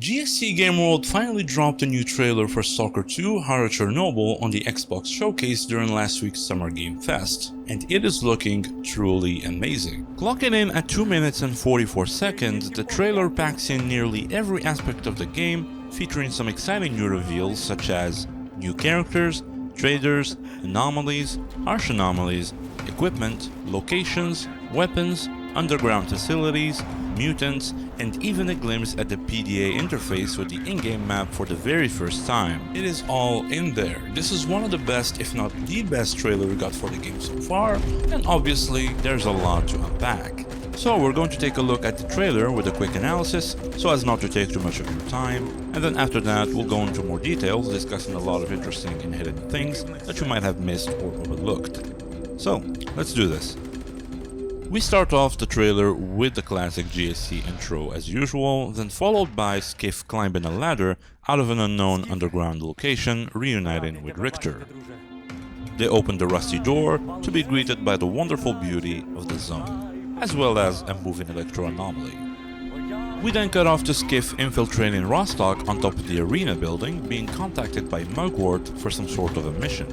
GSC Game World finally dropped a new trailer for Stalker 2 Horror Chernobyl on the Xbox showcase during last week's Summer Game Fest, and it is looking truly amazing. Clocking in at 2 minutes and 44 seconds, the trailer packs in nearly every aspect of the game, featuring some exciting new reveals such as new characters, traders, anomalies, harsh anomalies, equipment, locations, weapons, underground facilities, mutants, and even a glimpse at the PDA interface with the in-game map for the very first time. It is all in there. This is one of the best, if not the best trailer we got for the game so far, and obviously there's a lot to unpack. So we're going to take a look at the trailer with a quick analysis, so as not to take too much of your time, and then after that we'll go into more details, discussing a lot of interesting and hidden things that you might have missed or overlooked. So, let's do this. We start off the trailer with the classic GSC intro as usual, then followed by Skiff climbing a ladder out of an unknown underground location, reuniting with Richter. They open the rusty door to be greeted by the wonderful beauty of the zone, as well as a moving electro anomaly. We then cut off to Skiff infiltrating Rostock on top of the arena building, being contacted by Mugwort for some sort of a mission.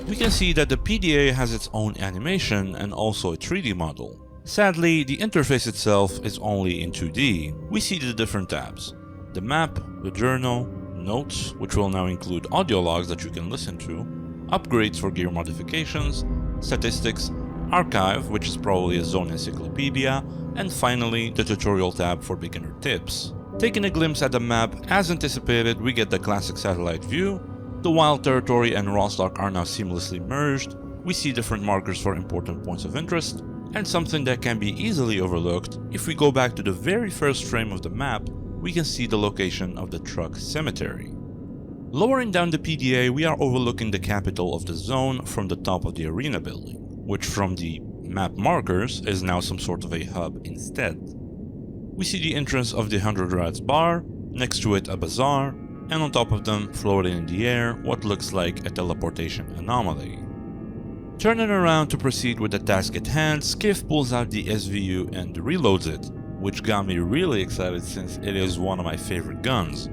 We can see that the PDA has its own animation and also a 3D model. Sadly, the interface itself is only in 2D. We see the different tabs: the map, the journal, notes, which will now include audio logs that you can listen to, upgrades for gear modifications, statistics, archive, which is probably a zone encyclopedia, and finally the tutorial tab for beginner tips. Taking a glimpse at the map, as anticipated, we get the classic satellite view. The Wild Territory and Rostock are now seamlessly merged. We see different markers for important points of interest, and something that can be easily overlooked, if we go back to the very first frame of the map, we can see the location of the truck cemetery. Lowering down the PDA, we are overlooking the capital of the zone from the top of the arena building, which from the map markers is now some sort of a hub instead. We see the entrance of the 100 Rats bar, next to it a bazaar, and on top of them, floating in the air, what looks like a teleportation anomaly. Turning around to proceed with the task at hand, Skiff pulls out the SVU and reloads it, which got me really excited since it is one of my favorite guns.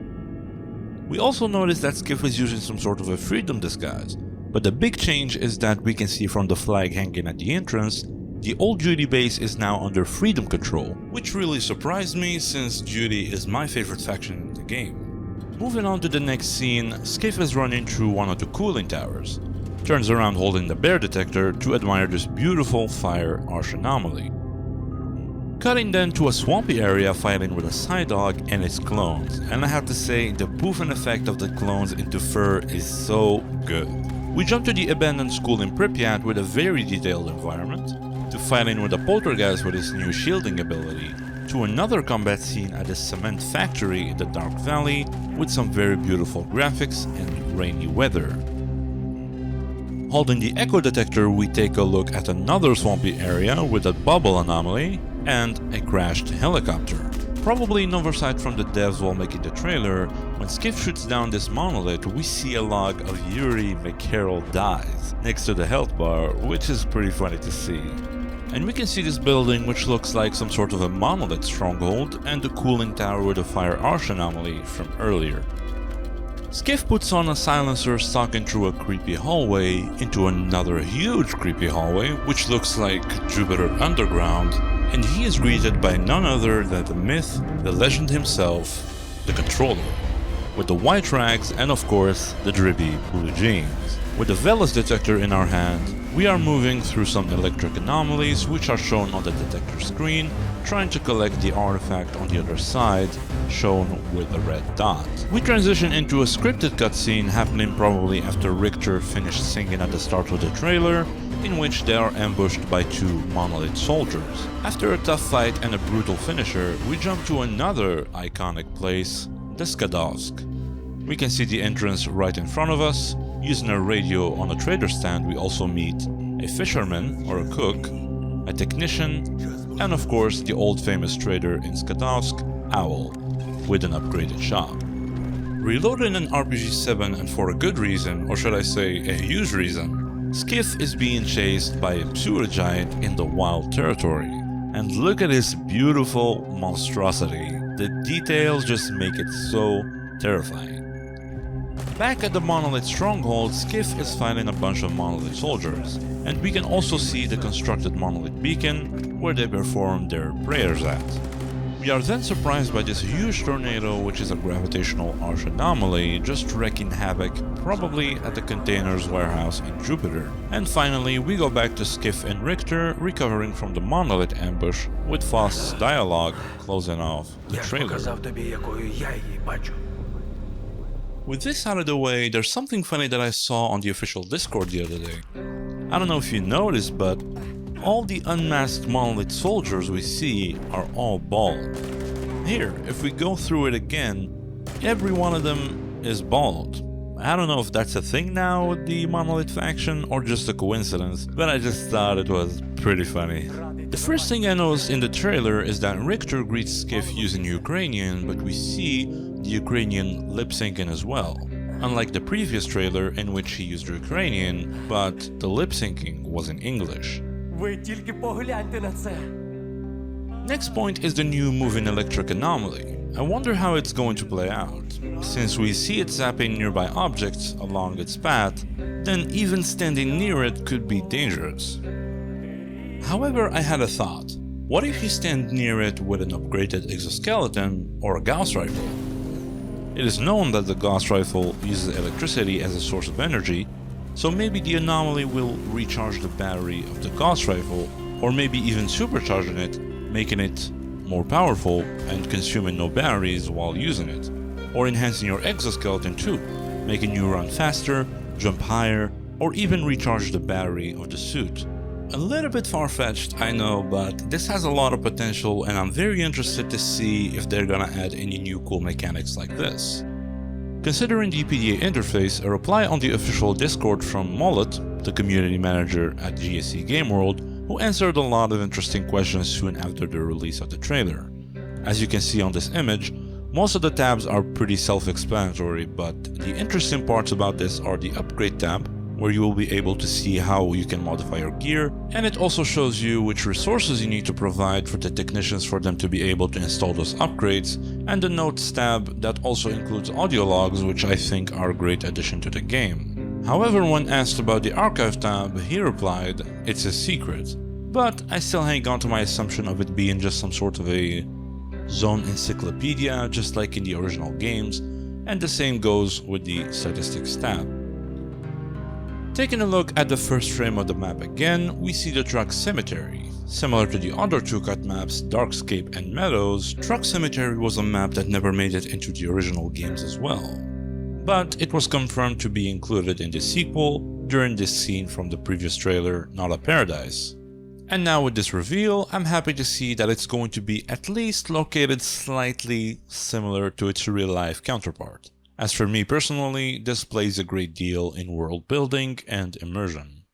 We also notice that Skiff is using some sort of a freedom disguise, but the big change is that we can see from the flag hanging at the entrance, the old Judy base is now under freedom control, which really surprised me since Judy is my favorite faction in the game. Moving on to the next scene, Skiff is running through one of the cooling towers, turns around holding the bear detector to admire this beautiful fire harsh anomaly. Cutting then to a swampy area fighting with a side dog and its clones, and I have to say the poofing effect of the clones into fur is so good. We jump to the abandoned school in Pripyat with a very detailed environment, to fighting with a poltergeist with his new shielding ability, to another combat scene at a cement factory in the Dark Valley with some very beautiful graphics and rainy weather. Holding the echo detector, we take a look at another swampy area with a bubble anomaly and a crashed helicopter. Probably an oversight from the devs while making the trailer. When Skiff shoots down this monolith, we see a log of Yuri McCarroll dies next to the health bar, which is pretty funny to see. And we can see this building, which looks like some sort of a monolith stronghold, and the cooling tower with a fire arch anomaly from earlier. Skiff puts on a silencer, stalking through a creepy hallway into another huge creepy hallway, which looks like Jupiter Underground, and he is greeted by none other than the myth, the legend himself, the Controller, with the white rags and of course the drippy blue jeans. With the Velos detector in our hand, we are moving through some electric anomalies which are shown on the detector screen, trying to collect the artifact on the other side, shown with a red dot. We transition into a scripted cutscene happening probably after Richter finished singing at the start of the trailer, in which they are ambushed by two monolith soldiers. After a tough fight and a brutal finisher, we jump to another iconic place, the Skadovsk. We can see the entrance right in front of us. Using a radio on a trader stand, we also meet a fisherman or a cook, a technician, and of course the old famous trader in Skadovsk, Owl, with an upgraded shop. Reloading an RPG-7, and for a good reason, or should I say a huge reason, Skiff is being chased by a pseudo-giant in the Wild Territory. And look at his beautiful monstrosity. The details just make it so terrifying. Back at the Monolith stronghold, Skiff is fighting a bunch of Monolith soldiers, and we can also see the constructed Monolith beacon where they perform their prayers at. We are then surprised by this huge tornado, which is a gravitational arch anomaly, just wreaking havoc, probably at the container's warehouse in Jupiter. And finally, we go back to Skiff and Richter, recovering from the Monolith ambush, with Faust's dialogue closing off the trailer. With this out of the way, there's something funny that I saw on the official Discord the other day. I don't know if you noticed, but all the unmasked Monolith soldiers we see are all bald. Here, if we go through it again, every one of them is bald. I don't know if that's a thing now with the Monolith faction or just a coincidence, but I just thought it was pretty funny. The first thing I noticed in the trailer is that Richter greets Skiff using Ukrainian, but we see the Ukrainian lip-syncing as well. Unlike the previous trailer in which he used Ukrainian, but the lip-syncing was in English. Next point is the new moving electric anomaly. I wonder how it's going to play out. Since we see it zapping nearby objects along its path, then even standing near it could be dangerous. However, I had a thought. What if you stand near it with an upgraded exoskeleton or a Gauss rifle? It is known that the Gauss rifle uses electricity as a source of energy, so maybe the anomaly will recharge the battery of the Gauss rifle, or maybe even supercharging it, making it more powerful and consuming no batteries while using it, or enhancing your exoskeleton too, making you run faster, jump higher, or even recharge the battery of the suit. A little bit far-fetched, I know, but this has a lot of potential and I'm very interested to see if they're gonna add any new cool mechanics like this. Considering the PDA interface, a reply on the official Discord from Mullet, the community manager at GSC Game World, who answered a lot of interesting questions soon after the release of the trailer. As you can see on this image, most of the tabs are pretty self-explanatory, but the interesting parts about this are the upgrade tab, where you will be able to see how you can modify your gear, and it also shows you which resources you need to provide for the technicians for them to be able to install those upgrades, and the notes tab that also includes audio logs, which I think are a great addition to the game. However, when asked about the archive tab, he replied, "It's a secret," but I still hang on to my assumption of it being just some sort of a zone encyclopedia, just like in the original games, and the same goes with the statistics tab. Taking a look at the first frame of the map again, we see the Truck Cemetery. Similar to the other two cut maps, Darkscape and Meadows, Truck Cemetery was a map that never made it into the original games as well. But it was confirmed to be included in the sequel during this scene from the previous trailer, Not a Paradise. And now with this reveal, I'm happy to see that it's going to be at least located slightly similar to its real-life counterpart. As for me personally, this plays a great deal in world building and immersion.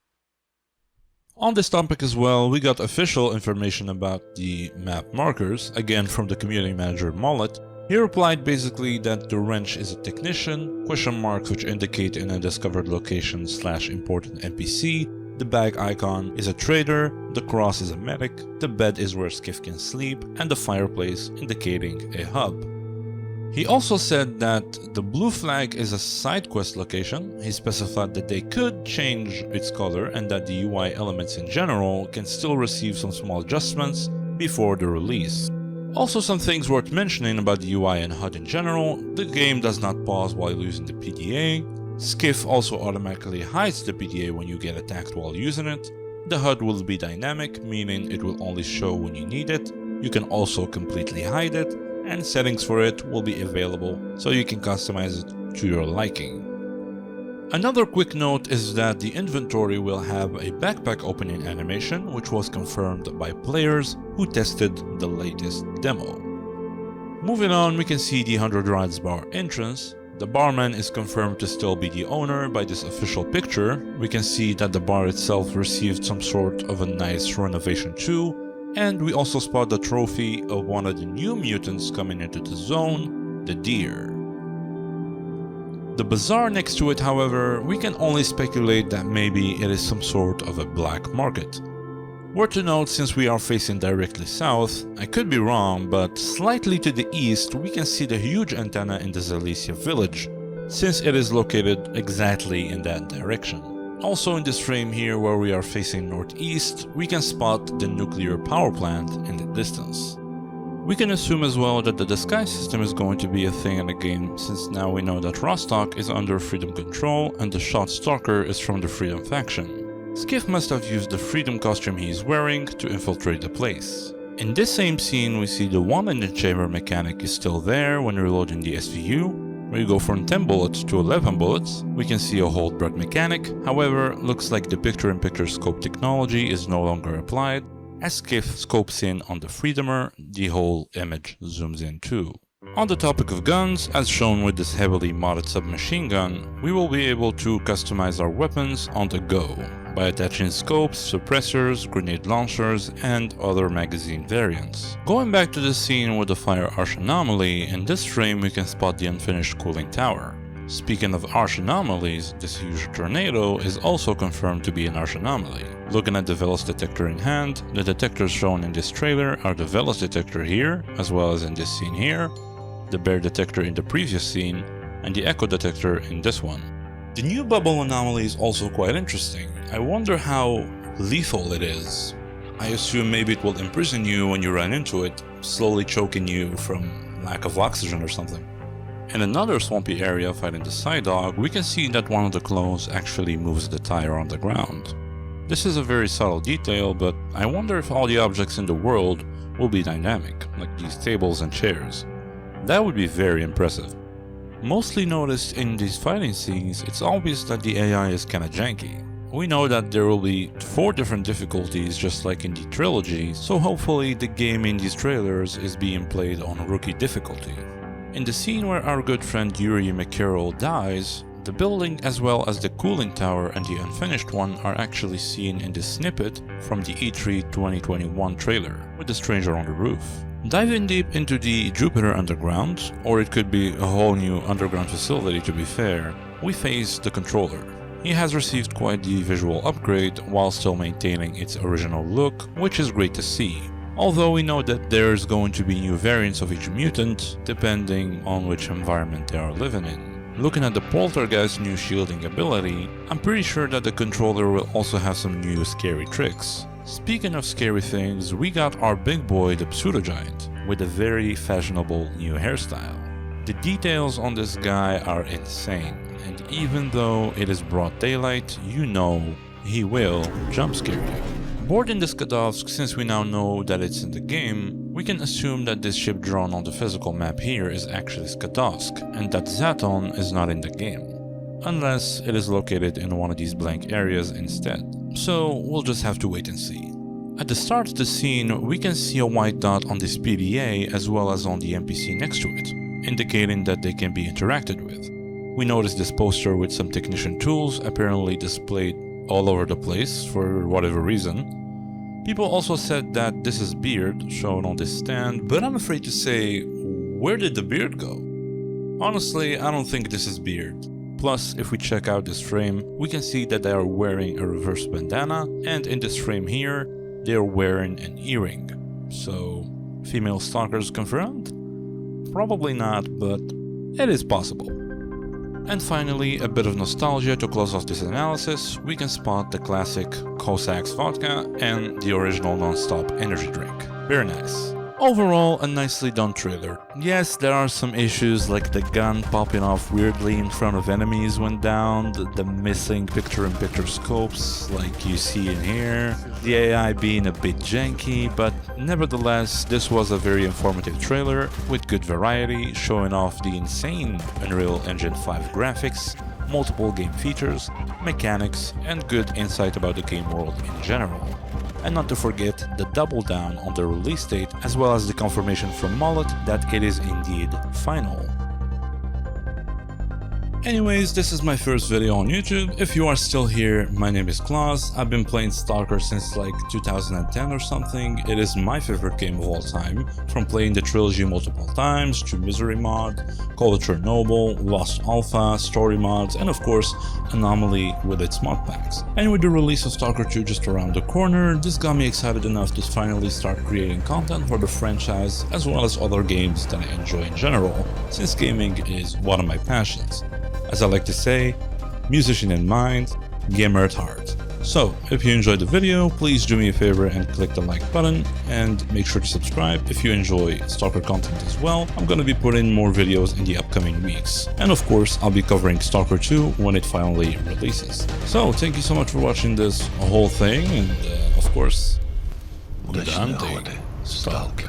On this topic as well, we got official information about the map markers, again from the community manager Mullet. He replied basically that the wrench is a technician, question marks which indicate an undiscovered location / important NPC, the bag icon is a trader, the cross is a medic, the bed is where Skiff can sleep, and the fireplace indicating a hub. He also said that the blue flag is a side quest location. He specified that they could change its color and that the UI elements in general can still receive some small adjustments before the release. Also, some things worth mentioning about the UI and HUD in general: the game does not pause while using the PDA, Skiff also automatically hides the PDA when you get attacked while using it, the HUD will be dynamic, meaning it will only show when you need it, you can also completely hide it, and settings for it will be available so you can customize it to your liking. Another quick note is that the inventory will have a backpack opening animation, which was confirmed by players who tested the latest demo. Moving on, we can see the 100 Rods bar entrance. The barman is confirmed to still be the owner by this official picture. We can see that the bar itself received some sort of a nice renovation too. And we also spot the trophy of one of the new mutants coming into the zone, the deer. The bazaar next to it, however, we can only speculate that maybe it is some sort of a black market. Worth to note, since we are facing directly south, I could be wrong, but slightly to the east we can see the huge antenna in the Zalicia village, since it is located exactly in that direction. Also in this frame here, where we are facing northeast, we can spot the nuclear power plant in the distance. We can assume as well that the disguise system is going to be a thing in the game, since now we know that Rostock is under Freedom control and the shot Stalker is from the Freedom faction. Skiff must have used the Freedom costume he is wearing to infiltrate the place. In this same scene we see the 1 in the chamber mechanic is still there when reloading the SVU. When you go from 10 bullets to 11 bullets, we can see a hold breath mechanic. However, looks like the picture-in-picture scope technology is no longer applied. As Skiff scopes in on the Freedomer, the whole image zooms in too. On the topic of guns, as shown with this heavily modded submachine gun, we will be able to customize our weapons on the go by attaching scopes, suppressors, grenade launchers, and other magazine variants. Going back to the scene with the fire arch anomaly, in this frame we can spot the unfinished cooling tower. Speaking of arch anomalies, this huge tornado is also confirmed to be an arch anomaly. Looking at the Velos detector in hand, the detectors shown in this trailer are the Velos detector here, as well as in this scene here, the bear detector in the previous scene, and the echo detector in this one. The new bubble anomaly is also quite interesting. I wonder how lethal it is. I assume maybe it will imprison you when you run into it, slowly choking you from lack of oxygen or something. In another swampy area fighting the side dog, we can see that one of the CloZ actually moves the tire on the ground. This is a very subtle detail, but I wonder if all the objects in the world will be dynamic, like these tables and chairs. That would be very impressive. Mostly noticed in these fighting scenes, it's obvious that the AI is kinda janky. We know that there will be 4 different difficulties just like in the trilogy, so hopefully the game in these trailers is being played on rookie difficulty. In the scene where our good friend Yuri McCarroll dies, the building as well as the cooling tower and the unfinished one are actually seen in the snippet from the E3 2021 trailer, with the stranger on the roof. Diving deep into the Jupiter Underground, or it could be a whole new underground facility to be fair, we face the controller. He has received quite the visual upgrade while still maintaining its original look, which is great to see. Although we know that there's going to be new variants of each mutant, depending on which environment they are living in. Looking at the Poltergeist's new shielding ability, I'm pretty sure that the controller will also have some new scary tricks. Speaking of scary things, we got our big boy the Pseudogiant, with a very fashionable new hairstyle. The details on this guy are insane, and even though it is broad daylight, you know he will jump scare you. Boarding the Skadovsk, since we now know that it's in the game, we can assume that this ship drawn on the physical map here is actually Skadovsk, and that Zaton is not in the game. Unless it is located in one of these blank areas instead. So we'll just have to wait and see. At the start of the scene, we can see a white dot on this PDA as well as on the NPC next to it, indicating that they can be interacted with. We notice this poster with some technician tools apparently displayed all over the place for whatever reason. People also said that this is Beard shown on this stand, but I'm afraid to say, where did the beard go? Honestly, I don't think this is Beard. Plus, if we check out this frame, we can see that they are wearing a reverse bandana, and in this frame here, they are wearing an earring. So, female stalkers confirmed? Probably not, but it is possible. And finally, a bit of nostalgia to close off this analysis, we can spot the classic Cossacks vodka and the original non-stop energy drink. Very nice. Overall, a nicely done trailer. Yes, there are some issues like the gun popping off weirdly in front of enemies when downed, the missing picture-in-picture scopes like you see in here, the AI being a bit janky, but nevertheless, this was a very informative trailer with good variety, showing off the insane Unreal Engine 5 graphics, multiple game features, mechanics, and good insight about the game world in general. And not to forget the double down on the release date, as well as the confirmation from Mullet that it is indeed final. Anyways, this is my first video on YouTube. If you are still here, my name is CloZ. I've been playing Stalker since like 2010 or something. It is my favorite game of all time, from playing the trilogy multiple times to Misery Mod, call it Chernobyl, Lost Alpha, story mods, and of course Anomaly with its mod packs. And with the release of Stalker 2 just around the corner, this got me excited enough to finally start creating content for the franchise as well as other games that I enjoy in general, since gaming is one of my passions. As I like to say, musician in mind, gamer at heart. So, if you enjoyed the video, please do me a favor and click the like button, and make sure to subscribe if you enjoy Stalker content as well. I'm gonna be putting more videos in the upcoming weeks. And of course, I'll be covering Stalker 2 when it finally releases. So, thank you so much for watching this whole thing, and of course, good hunting, Stalker.